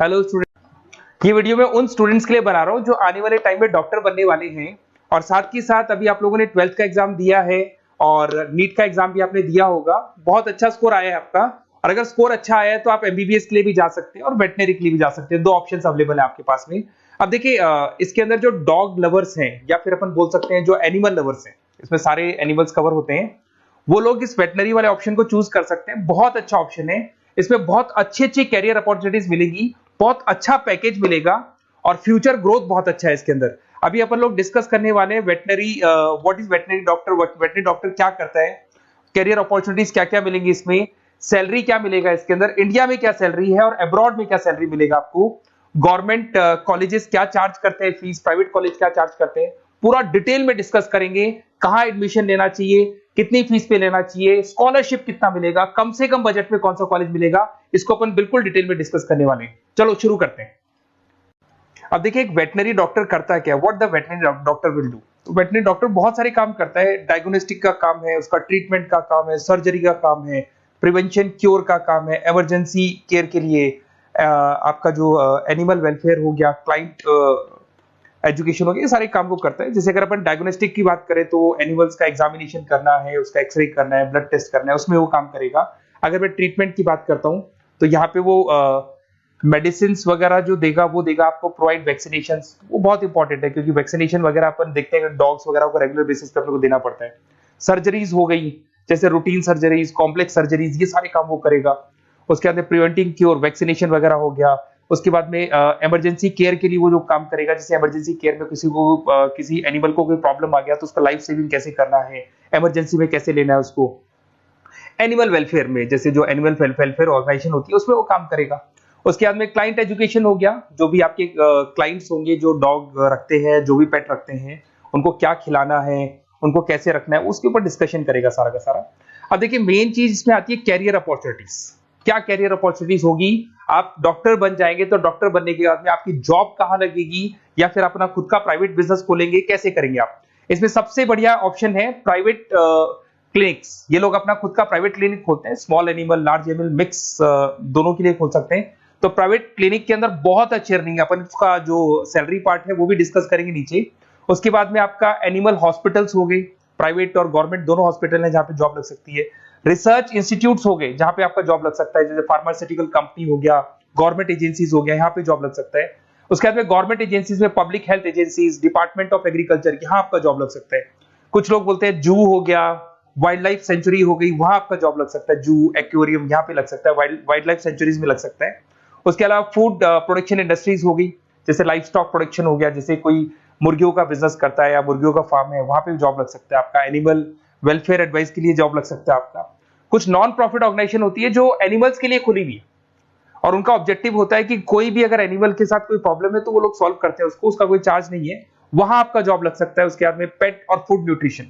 Hello student, ये video मैं उन स्टूडेंट्स के लिए बना रहा हूँ जो आने वाले टाइम में डॉक्टर बनने वाले हैं और साथ ही साथ अभी आप लोगों ने 12th का एग्जाम दिया है और नीट का एग्जाम भी आपने दिया होगा। बहुत अच्छा स्कोर आया है आपका और अगर स्कोर अच्छा आया है तो आप एमबीबीएस के लिए भी जा सकते हैं और वेटनरी के लिए भी जा सकते हैं। दो ऑप्शंस अवेलेबल है आपके पास में। अब देखिए, इसके अंदर जो डॉग लवर्स हैं या फिर अपन बोल सकते हैं जो एनिमल लवर्स हैं, इसमें सारे एनिमल्स कवर होते हैं, वो लोग इस वेटनरी वाले ऑप्शन को चूज कर सकते हैं। बहुत अच्छा ऑप्शन है, इसमें बहुत अच्छी अच्छी कैरियर अपॉर्चुनिटीज मिलेगी, बहुत अच्छा पैकेज मिलेगा और फ्यूचर ग्रोथ बहुत अच्छा है इसके अंदर। अभी अपन लोग डिस्कस करने वाले हैं veterinary, what is veterinary doctor, veterinary doctor क्या करता है, कैरियर अपॉर्चुनिटीज क्या क्या मिलेंगी इसमें, सैलरी क्या मिलेगा इसके अंदर, इंडिया में क्या सैलरी है और अब्रॉड में क्या सैलरी मिलेगा आपको, गवर्नमेंट कॉलेजेस क्या चार्ज करते हैं फीस, प्राइवेट कॉलेज क्या चार्ज करते हैं, पूरा डिटेल में डिस्कस करेंगे। कहां एडमिशन लेना चाहिए, कितनी फीस पे लेना चाहिए, स्कॉलरशिप कितना मिलेगा, कम से कम बजट में कौन सा कॉलेज मिलेगा, इसको अपन बिल्कुल डिटेल में डिस्कस करने वाले हैं। चलो शुरू करते हैं। अब देखिए, एक वेटनरी डॉक्टर करता क्या, what the veterinary doctor will do. तो वेटनरी डॉक्टर बहुत सारे काम करता है। डायग्नोस्टिक का काम है, उसका ट्रीटमेंट का काम है, सर्जरी का काम है, प्रिवेंशन क्योर का काम है, इमरजेंसी केयर के लिए आपका जो एनिमल वेलफेयर हो गया, क्लाइंट एजुकेशन हो गया, ये सारे काम को करता है। जैसे अगर अपन डायग्नोस्टिक की बात करें तो एनिमल्स का एग्जामिनेशन करना है, उसका एक्सरे करना है, ब्लड टेस्ट करना है, उसमें वो काम करेगा। अगर मैं ट्रीटमेंट की बात करता हूँ तो यहाँ पे वो मेडिसिन वगैरह जो देगा वो देगा आपको, प्रोवाइड वैक्सीनेशन, वो बहुत इंपॉर्टेंट है क्योंकि वैक्सीनेशन वगैरह अपन देखते हैं डॉग्स वगैरह को रेगुलर बेसिस पे अपने को देना पड़ता है। सर्जरीज हो गई, जैसे रूटीन सर्जरीज, कॉम्प्लेक्स सर्जरीज, ये सारे काम वो करेगा। उसके बाद प्रिवेंटिंग क्योर, वैक्सीनेशन वगैरह हो गया। उसके बाद में इमरजेंसी केयर के लिए वो जो काम करेगा, जैसे इमरजेंसी केयर में किसी को किसी एनिमल को कोई प्रॉब्लम आ गया तो उसका लाइफ सेविंग कैसे करना है, इमरजेंसी में कैसे लेना है उसको। एनिमल वेलफेयर में, जैसे जो एनिमल वेलफेयर ऑर्गेनाइजेशन होती है उसमें वो काम करेगा। उसके बाद में क्लाइंट एजुकेशन हो गया, जो भी आपके क्लाइंट्स होंगे जो डॉग रखते हैं, जो भी पेट रखते हैं, उनको क्या खिलाना है, उनको कैसे रखना है, उसके ऊपर डिस्कशन करेगा सारा का सारा। अब देखिए, मेन चीज इसमें आती है कैरियर अपॉर्चुनिटीज। क्या कैरियर अपॉर्चुनिटीज होगी, आप डॉक्टर बन जाएंगे तो डॉक्टर बनने के बाद में आपकी जॉब कहां लगेगी या फिर अपना खुद का प्राइवेट बिजनेस खोलेंगे, कैसे करेंगे आप। इसमें सबसे बढ़िया ऑप्शन है प्राइवेट क्लिनिक्स। ये लोग अपना खुद का प्राइवेट क्लिनिक खोलते हैं, small animal, large animal, mix दोनों के लिए खोल सकते हैं। तो प्राइवेट क्लिनिक के अंदर बहुत अच्छी अर्निंग है। अपन उसका जो सैलरी पार्ट है वो भी डिस्कस करेंगे नीचे। उसके बाद में आपका एनिमल हॉस्पिटल्स हो गए, प्राइवेट और गवर्नमेंट दोनों हॉस्पिटल है जहां पे जॉब लग सकती है। रिसर्च इंस्टीट्यूट्स हो गए जहां पे आपका जॉब लग सकता है, जैसे फार्मास्यूटिकल कंपनी हो गया, गवर्नमेंट एजेंसीज हो गया, यहाँ पे जॉब लग सकता है। उसके बाद में गवर्नमेंट एजेंसीज में public health agencies, department of agriculture, यहाँ आपका जॉब लग सकता है। कुछ लोग बोलते हैं जू हो गया, वाइल्ड लाइफ सेंचुरी हो गई, वहां आपका जॉब लग सकता है। जू, एक्वेरियम, यहाँ पे लग सकता है, वाइल्ड लाइफ सेंचुरीज में लग सकता है। उसके अलावा फूड प्रोडक्शन इंडस्ट्रीज हो गई, जैसे लाइफ स्टॉक प्रोडक्शन हो गया, जैसे कोई मुर्गियों का बिजनेस करता है या मुर्गियों का फार्म है, वहां पे भी जॉब लग सकता है आपका। एनिमल वेलफेयर एडवाइस के लिए जॉब लग सकता है आपका। कुछ नॉन प्रॉफिट ऑर्गेनाइजेशन होती है जो एनिमल्स के लिए खुली हुई है और उनका ऑब्जेक्टिव होता है कि कोई भी अगर एनिमल के साथ कोई प्रॉब्लम है तो वो लोग सॉल्व करते हैं उसको, उसका कोई चार्ज नहीं है, वहां आपका जॉब लग सकता है। उसके बाद में पेट और फूड न्यूट्रिशन,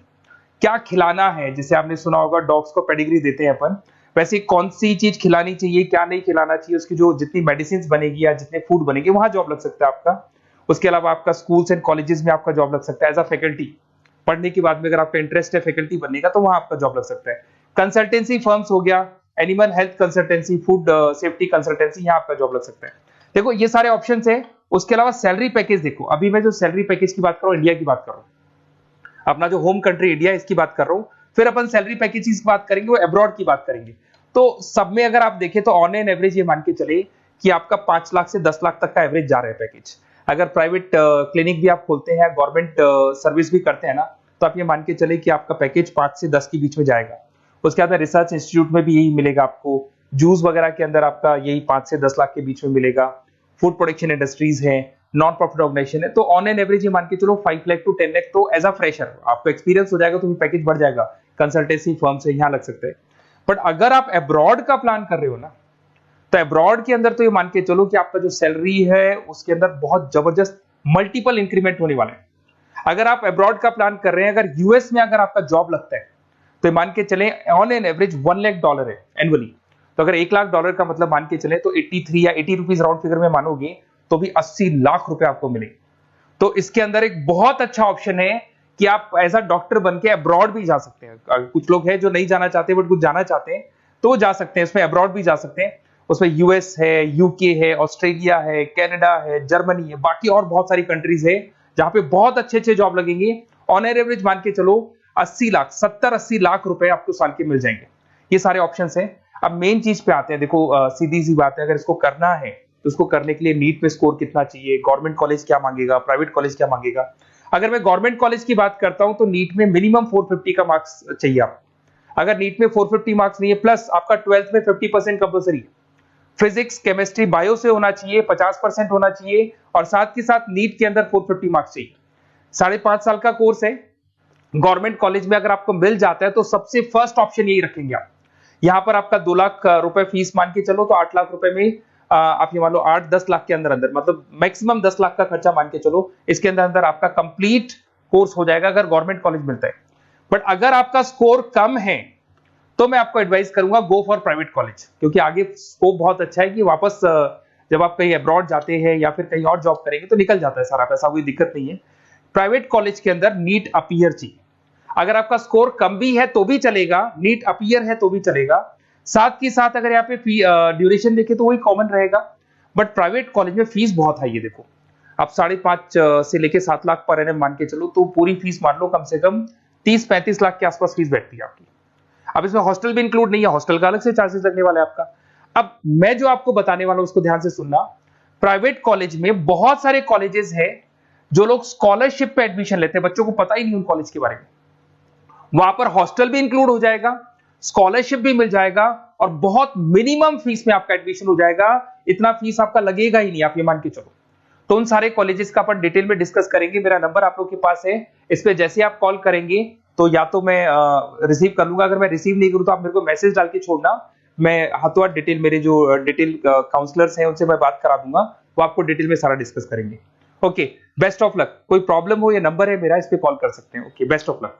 क्या खिलाना है, जैसे आपने सुना होगा डॉग्स को पेडिग्री देते हैं अपन, वैसे कौन सी चीज खिलानी चाहिए, क्या नहीं खिलाना चाहिए, उसकी जो जितनी मेडिसिन बनेगी या जितने फूड बनेंगे वहां जॉब लग सकता है आपका। उसके अलावा आपका स्कूल्स एंड कॉलेजेस में आपका जॉब लग सकता है एज अ फैकल्टी। पढ़ने के बाद में अगर आपका इंटरेस्ट है फैकल्टी बनने का तो वहां आपका जॉब लग सकता है। कंसल्टेंसी फर्म्स हो गया, animal health consultancy, food safety consultancy, यहाँ आपका जॉब लग सकता है। देखो ये सारे ऑप्शन है। उसके अलावा सैलरी पैकेज देखो, अभी मैं जो सैलरी पैकेज की बात कर रहा हूँ, इंडिया की बात कर रहा हूँ, अपना जो होम कंट्री इंडिया इसकी बात कर रहा हूँ। फिर अपन सैलरी पैकेज की बात करेंगे, वो अब्रॉड की बात करेंगे। तो सब में अगर आप देखें तो ऑन एन एवरेज ये मान के चले कि आपका 5 लाख से 10 लाख तक का एवरेज जा रहा है पैकेज। अगर प्राइवेट क्लिनिक भी आप खोलते हैं, गवर्नमेंट सर्विस भी करते हैं ना, तो आप ये मान के चले कि आपका पैकेज 5 से 10 के बीच में जाएगा। उसके बाद रिसर्च इंस्टीट्यूट में भी यही मिलेगा आपको, जूस वगैरह के अंदर आपका यही 5 से 10 लाख के बीच में मिलेगा। फूड प्रोडक्शन इंडस्ट्रीज है, नॉन प्रॉफिट ऑर्गेनाइजेशन है, तो ऑन एन एवरेज ये मान के चलो 5 लाख टू 10 लाख, तो एज अ फ्रेशर आपको एक्सपीरियंस हो जाएगा तो पैकेज बढ़ जाएगा। कंसल्टेंसी फर्म से यहाँ लग सकते हैं। बट अगर आप अब्रॉड का प्लान कर रहे हो ना, तो अब्रॉड के अंदर तो ये मान के चलो कि आपका जो सैलरी है उसके अंदर बहुत जबरदस्त मल्टीपल इंक्रीमेंट होने वाले हैं। अगर आप अब्रॉड का प्लान कर रहे हैं, अगर यूएस में अगर आपका जॉब लगता है तो मान के चले ऑन एन एवरेज $1 लाख है एनुअली। तो अगर $1 लाख का मतलब मान के चले तो 83 या 80 रुपीज राउंड फिगर में मानोगे तो भी 80 लाख रुपए आपको मिले। तो इसके अंदर एक बहुत अच्छा ऑप्शन है कि आप एज अ डॉक्टर बन के अब्रॉड भी जा सकते हैं। कुछ लोग हैं जो नहीं जाना चाहते बट कुछ जाना चाहते हैं तो जा सकते हैं, इसमें अब्रॉड भी जा सकते हैं। उसमें यूएस है, यूके है, ऑस्ट्रेलिया है, कनाडा है, जर्मनी है, बाकी और बहुत सारी कंट्रीज है जहां पे बहुत अच्छे अच्छे जॉब लगेंगे। ऑन एवरेज मान के चलो 80 लाख, 70-80 लाख रुपए आपको साल के मिल जाएंगे। ये सारे ऑप्शंस हैं। अब मेन चीज पे आते हैं। देखो सीधी सी बात है, अगर इसको करना है तो उसको करने के लिए नीट में स्कोर कितना चाहिए, गवर्नमेंट कॉलेज क्या मांगेगा, प्राइवेट कॉलेज क्या मांगेगा। अगर मैं गवर्नमेंट कॉलेज की बात करता हूं तो नीट में मिनिमम 450 का मार्क्स चाहिए आप। अगर नीट में 450 मार्क्स नहीं है, प्लस आपका 12th में 50% कंपल्सरी, फिजिक्स, केमिस्ट्री, बायो से होना चाहिए, 50% होना चाहिए, और साथ के साथ नीट के अंदर 450 मार्क्स चाहिए। 5.5 साल का कोर्स है। गवर्नमेंट कॉलेज में अगर आपको मिल जाता है तो सबसे फर्स्ट ऑप्शन यही रखेंगे आप। यहां पर आपका 2 लाख रुपए फीस मान के चलो तो 8 लाख रुपए में आप ये मान लो 8-10 लाख के अंदर अंदर, मतलब मैक्सिमम 10 लाख का खर्चा मान के चलो, इसके अंदर अंदर आपका कंप्लीट कोर्स हो जाएगा अगर गवर्नमेंट कॉलेज मिलता है। बट अगर आपका स्कोर कम है तो मैं आपको एडवाइस करूंगा गो फॉर प्राइवेट कॉलेज, क्योंकि आगे स्कोप बहुत अच्छा है कि वापस जब आप कहीं अब्रॉड जाते हैं या फिर कहीं और जॉब करेंगे तो निकल जाता है सारा पैसा, कोई दिक्कत नहीं है। प्राइवेट कॉलेज के अंदर नीट अपीयर चाहिए। अगर आपका स्कोर कम भी है तो भी चलेगा, नीट अपीयर है तो भी चलेगा। साथ के साथ अगर यहाँ पे ड्यूरेशन देखे तो वही कॉमन रहेगा। बट प्राइवेट कॉलेज में फीस बहुत हाई है। देखो आप 5.5 से लेके 7 लाख पर एनम मान के चलो तो पूरी फीस मान लो कम से कम 30-35 लाख के आसपास फीस बैठती है आपकी। अब इसमें हॉस्टल भी इंक्लूड नहीं है, हॉस्टल का अलग से चार्जेस लगने वाला है आपका। अब मैं जो आपको बताने वाला हूं उसको ध्यान से सुनना। प्राइवेट कॉलेज में बहुत सारे कॉलेजेस हैं जो लोग स्कॉलरशिप पे एडमिशन लेते हैं, बच्चों को पता ही नहीं उन कॉलेज के बारे में। वहां पर हॉस्टल भी इंक्लूड हो जाएगा, स्कॉलरशिप भी मिल जाएगा, और बहुत मिनिमम फीस में आपका एडमिशन हो जाएगा। इतना फीस आपका लगेगा ही नहीं, आप ये मान के चलो। तो उन सारे कॉलेजेस का अपन डिटेल में डिस्कस करेंगे। मेरा नंबर आप लोग के पास है, इस पे जैसे आप कॉल करेंगे तो या तो मैं रिसीव कर लूंगा, अगर मैं रिसीव नहीं करूं तो आप मेरे को मैसेज डाल के छोड़ना, मैं हाथों हाथ डिटेल, मेरे जो डिटेल काउंसलर्स हैं उनसे मैं बात करा दूंगा, वो आपको डिटेल में सारा डिस्कस करेंगे। Okay, best of luck. कोई प्रॉब्लम हो, ये नंबर है मेरा, इस पे कॉल कर सकते हैं। Okay, best of luck.